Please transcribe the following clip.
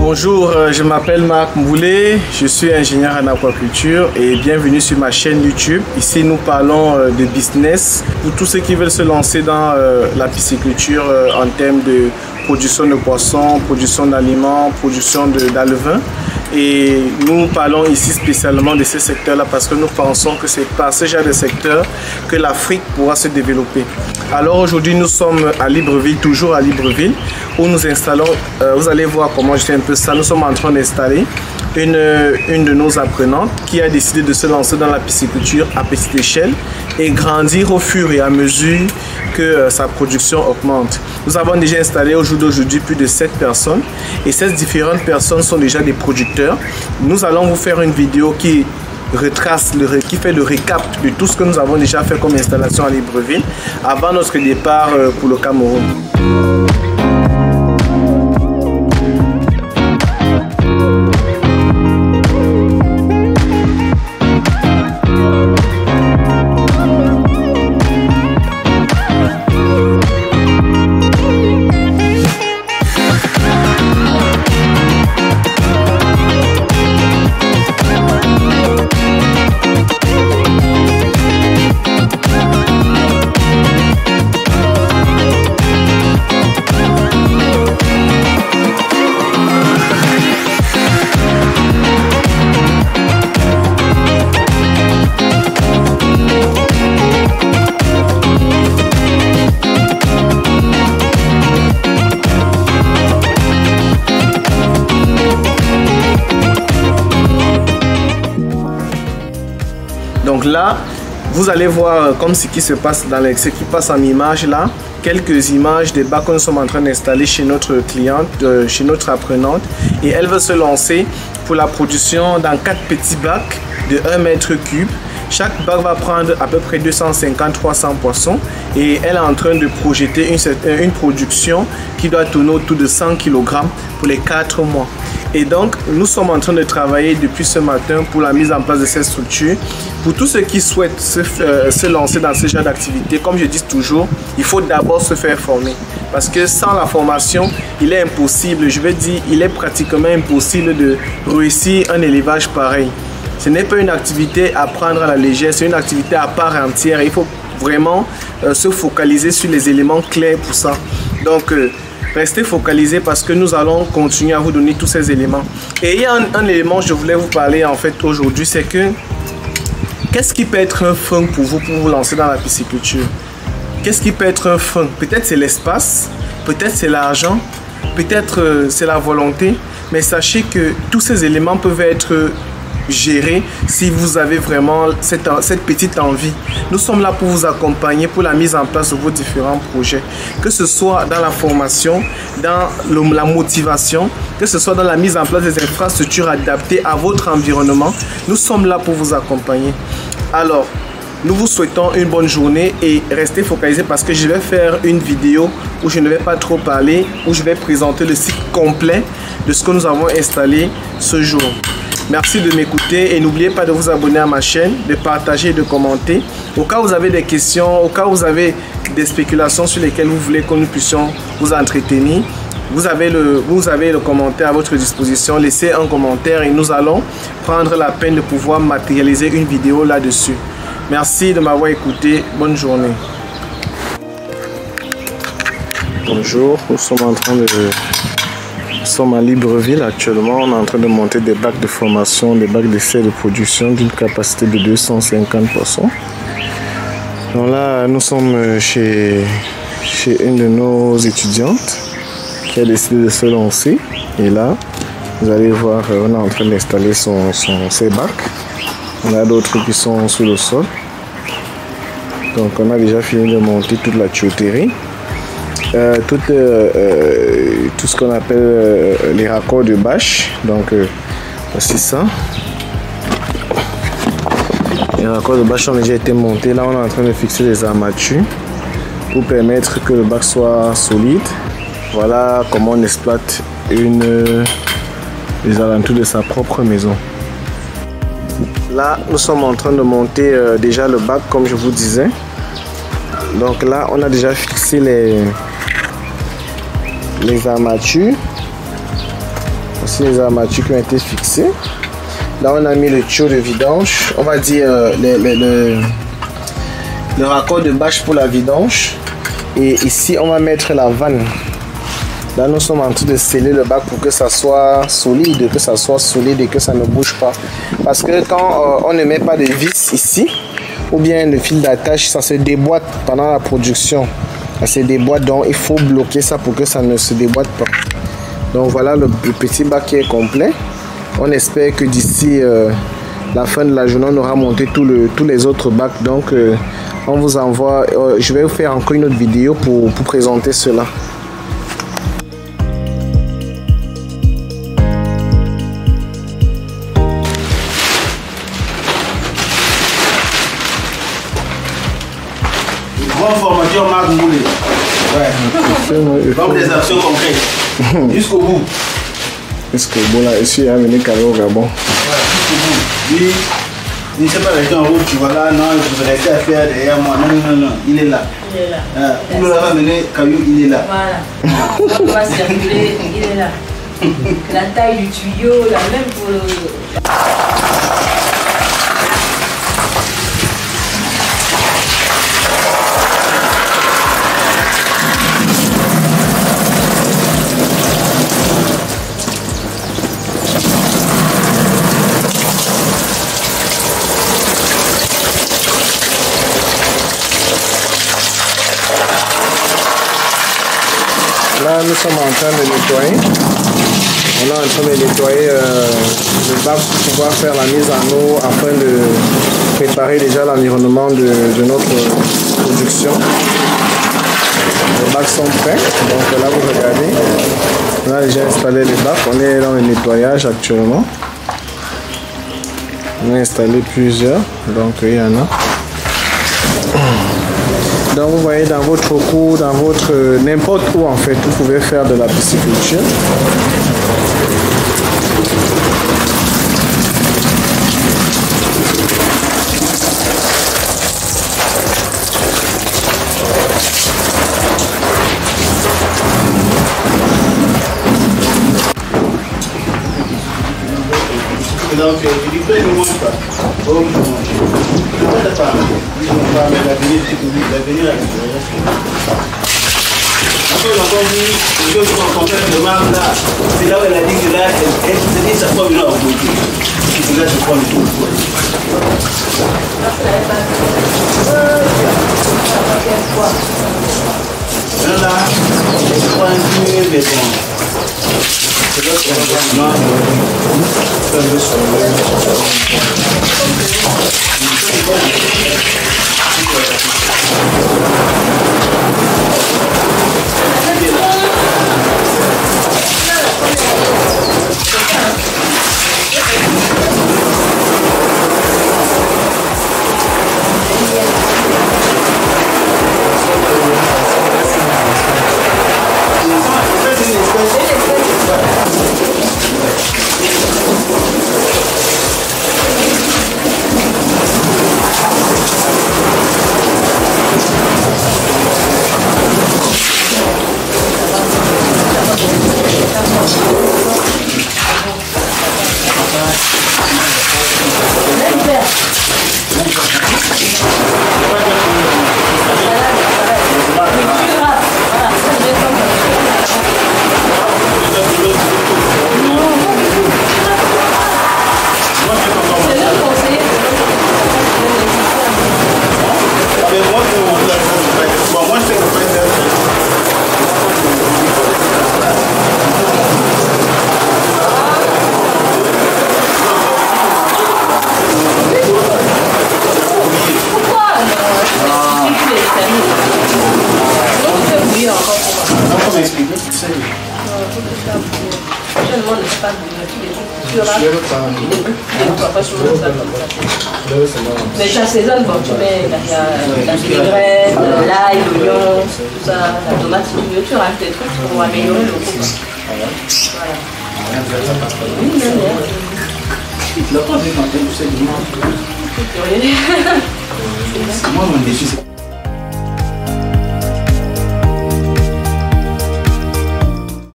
Bonjour, je m'appelle Marc Mboulé, je suis ingénieur en aquaculture et bienvenue sur ma chaîne YouTube. Ici, nous parlons de business pour tous ceux qui veulent se lancer dans la pisciculture en termes de production de poissons, production d'aliments, production d'alevins. Et nous parlons ici spécialement de ces secteurs-là parce que nous pensons que c'est par ce genre de secteur que l'Afrique pourra se développer. Alors aujourd'hui, nous sommes à Libreville, toujours à Libreville, où nous installons, vous allez voir comment je fais un peu ça, nous sommes en train d'installer une de nos apprenantes qui a décidé de se lancer dans la pisciculture à petite échelle et grandir au fur et à mesure que sa production augmente. Nous avons déjà installé au jour d'aujourd'hui plus de 7 personnes et ces différentes personnes sont déjà des producteurs. Nous allons vous faire une vidéo qui retrace, qui fait le récap de tout ce que nous avons déjà fait comme installation à Libreville avant notre départ pour le Cameroun. Donc là, vous allez voir comme ce qui se passe ce qui passe en image là, quelques images des bacs que nous sommes en train d'installer chez notre cliente, chez notre apprenante, et elle veut se lancer pour la production dans 4 petits bacs de 1 mètre cube. Chaque bac va prendre à peu près 250-300 poissons et elle est en train de projeter une production qui doit tourner autour de 100 kg pour les 4 mois. Et donc, nous sommes en train de travailler depuis ce matin pour la mise en place de cette structure. Pour tous ceux qui souhaitent se lancer dans ce genre d'activité, comme je dis toujours, il faut d'abord se faire former. Parce que sans la formation, il est impossible, je veux dire, il est pratiquement impossible de réussir un élevage pareil. Ce n'est pas une activité à prendre à la légère, c'est une activité à part entière. Il faut vraiment se focaliser sur les éléments clairs pour ça. Donc, restez focalisés parce que nous allons continuer à vous donner tous ces éléments. Et il y a un élément que je voulais vous parler en fait aujourd'hui, c'est que qu'est-ce qui peut être un frein pour vous lancer dans la pisciculture? Qu'est-ce qui peut être un frein? Peut-être c'est l'espace, peut-être c'est l'argent, peut-être c'est la volonté, mais sachez que tous ces éléments peuvent être gérer si vous avez vraiment cette petite envie. Nous sommes là pour vous accompagner pour la mise en place de vos différents projets, que ce soit dans la formation, dans la motivation, que ce soit dans la mise en place des infrastructures adaptées à votre environnement. Nous sommes là pour vous accompagner. Alors, nous vous souhaitons une bonne journée et restez focalisés parce que je vais faire une vidéo où je ne vais pas trop parler, où je vais présenter le site complet de ce que nous avons installé ce jour. Merci de m'écouter et n'oubliez pas de vous abonner à ma chaîne, de partager et de commenter. Au cas où vous avez des questions, au cas où vous avez des spéculations sur lesquelles vous voulez que nous puissions vous entretenir, vous avez le commentaire à votre disposition. Laissez un commentaire et nous allons prendre la peine de pouvoir matérialiser une vidéo là-dessus. Merci de m'avoir écouté. Bonne journée. Bonjour, nous sommes à Libreville actuellement. On est en train de monter des bacs de formation, des bacs d'essai de production d'une capacité de 250 poissons. Donc là, nous sommes chez une de nos étudiantes qui a décidé de se lancer. Et là, vous allez voir, on est en train d'installer ses bacs. On a d'autres qui sont sous le sol. Donc on a déjà fini de monter toute la tuyauterie. Tout ce qu'on appelle les raccords de bâche. Donc voici ça. Les raccords de bâche ont déjà été montés. Là on est en train de fixer les armatures pour permettre que le bac soit solide. Voilà comment on exploite les alentours de sa propre maison. Là nous sommes en train de monter déjà le bac comme je vous disais. Donc là on a déjà fixé les armatures. Voici les armatures qui ont été fixées. Là, on a mis le tuyau de vidange. On va dire le raccord de bâche pour la vidange. Et ici, on va mettre la vanne. Là, nous sommes en train de sceller le bac pour que ça soit solide, et que ça ne bouge pas. Parce que quand on ne met pas de vis ici, ou bien le fil d'attache, ça se déboîte pendant la production. Ça se déboîte, donc il faut bloquer ça pour que ça ne se déboîte pas. Donc voilà le petit bac qui est complet. On espère que d'ici la fin de la journée, on aura monté tous les autres bacs. Donc on vous envoie, je vais vous faire encore une autre vidéo pour présenter cela. Bon formateur Marc Moulé. Ouais. Donc des actions concrètes. Jusqu'au bout. Jusqu'au bout là, ici, il a venu carré au Gabon. Ouais, jusqu'au bout. Lui, il ne s'est pas resté en route, tu vois là, non, il faut rester à faire derrière moi. Non, il est là. Il est là. Pour le va mener Caillou, il est là. Voilà. On va circuler, il est là. La taille du tuyau, la même pour le... Là, nous sommes en train de nettoyer. On est en train de nettoyer le bac pour pouvoir faire la mise en eau afin de préparer déjà l'environnement de notre production. Les bacs sont prêts. Donc là, vous regardez. On a déjà installé les bacs. On est dans le nettoyage actuellement. On a installé plusieurs. Donc il y en a. Donc vous voyez dans votre cours, dans votre n'importe où en fait, vous pouvez faire de la pisciculture. Donc, il dit que je ne mange pas. Oh, je mange. Je ne mange pas. Je ne mange pas, mais l'avenir, c'est public. L'avenir, à l'intérieur. Après, on a encore vu, les choses qu'on comprend de Marc là, c'est là où elle a dit que là, elle s'est dit, ça forme une autre politique. Et que là, je prends le tout. Là, je prends un peu, mais bon. C'est là qu'on va Mais tu assaisonnes, bon, tu mets la vinaigrette, l'ail, l'oignon, tout ça, la tomate, si tu veux, tu rajoutes des trucs pour améliorer le goût. Voilà. La preuve est quand même, c'est du monde. Moi, mon défi, c'est